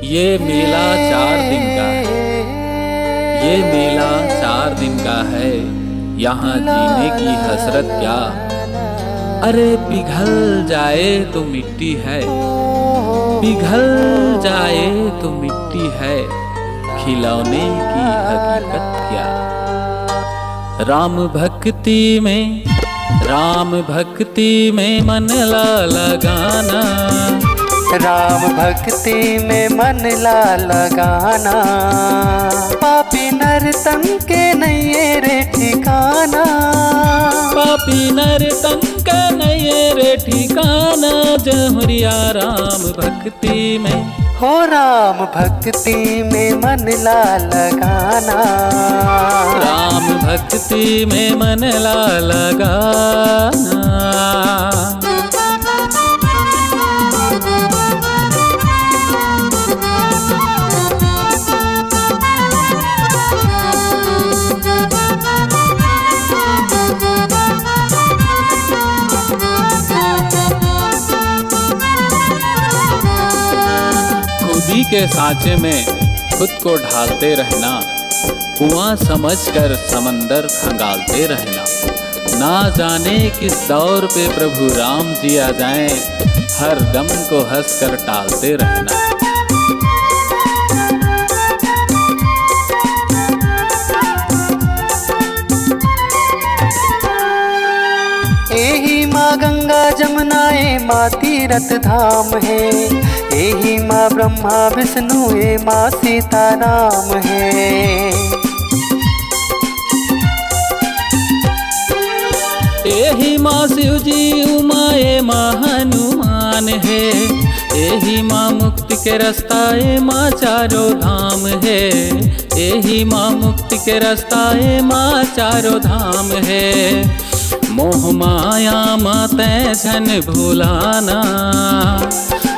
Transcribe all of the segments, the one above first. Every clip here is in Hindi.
ये मेला 4 दिन का है, ये मेला 4 दिन का है। यहाँ जीने की हसरत क्या, अरे पिघल जाए तो मिट्टी है, पिघल जाए तो मिट्टी है, खिलौने की हकीकत क्या। राम भक्ति में मन ला लगाना, राम भक्ति में मन ला लगाना। पापी नर्तन के नहीं रे ठिकाना, पापी नर्तन के नहीं रे ठिकाना। जहुरिया राम भक्ति में, हो राम भक्ति में मन ला लगाना। राम भक्ति में मन ला लगाना। खुदी के सांचे में खुद को ढालते रहना, कुआं समझकर समंदर खंगालते रहना। ना जाने किस दौर पे प्रभु राम जी आ जाएं, हर गम को हंसकर टालते रहना। एही माँ गंगा जमुना ए माँ तीरथ धाम है, एही माँ ब्रह्मा विष्णु ए माँ सीताराम है। एही माँ शिव जी उमा ए माँ हनुमान है, एही माँ मुक्ति के रास्ता ए माँ चारों धाम है, एही माँ मुक्ति के रास्ता ए माँ चारों धाम है। मोह माया माते झन भुलाना,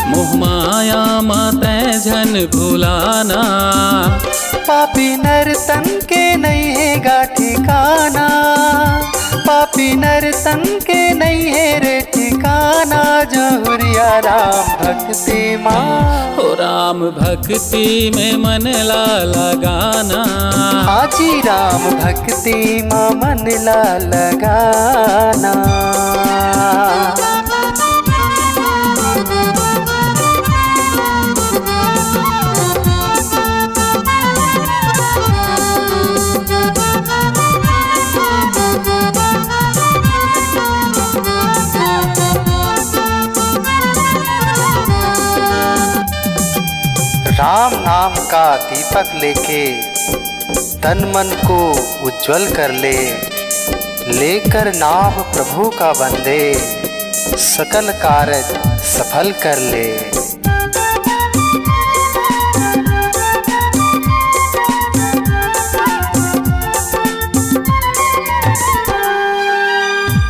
मोह माया माते झन भुलाना। पापी नर्तन के नहीं है गा ठिकाना, पापी नर्तन के नहीं है रे ठिकाना। जहुरिया राम भक्ति माँ, हो राम भक्ति में मन ला लगाना। हाजी राम भक्ति माँ मन ला लगाना। राम नाम का दीपक लेके तन मन को उज्जवल कर ले, लेकर नाम प्रभु का वंदे सकल कार्य सफल कर ले।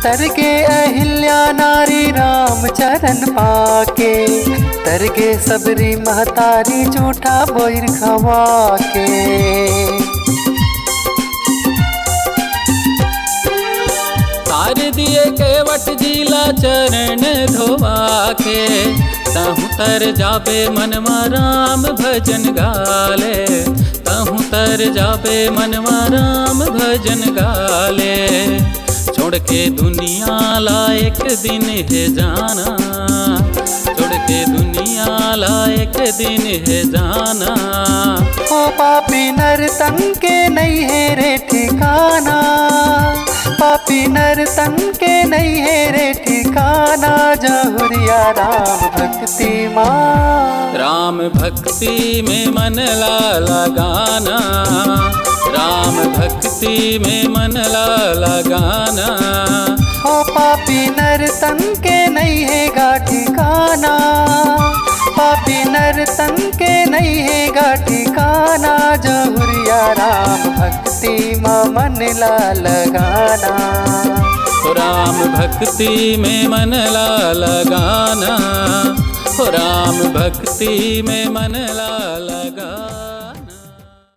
तरगे अहिल्या नारी राम चरण पाके, तरगे सबरी महतारी झूठा बोर खवा के। तार दिए केवट जिला चरण धोवा के, तहु तर जाबे मनवा राम भजन गाले, तहु तर जाबे मनवा राम भजन गाले। छोड़ के दुनिया ला एक दिन है जाना, छोड़ के दुनिया ला एक दिन है जाना। ओ पापी नर्तन के नहीं है रे ठिकाना, पापी नर्तन के नहीं है रे ठिकाना। जहुरिया राम भक्ति माँ, राम भक्ति में मन ला लगाना, राम भक्ति में मन ला लगाना। हो पापी नर्तन के नहीं है गा ठिकाना, पापी नर्तन के नहीं है गा ठिकाना। जहुरिया राम भक्ति माँ मन ला लगाना, राम भक्ति में मन ला लगाना, राम भक्ति में मन ला लगाना।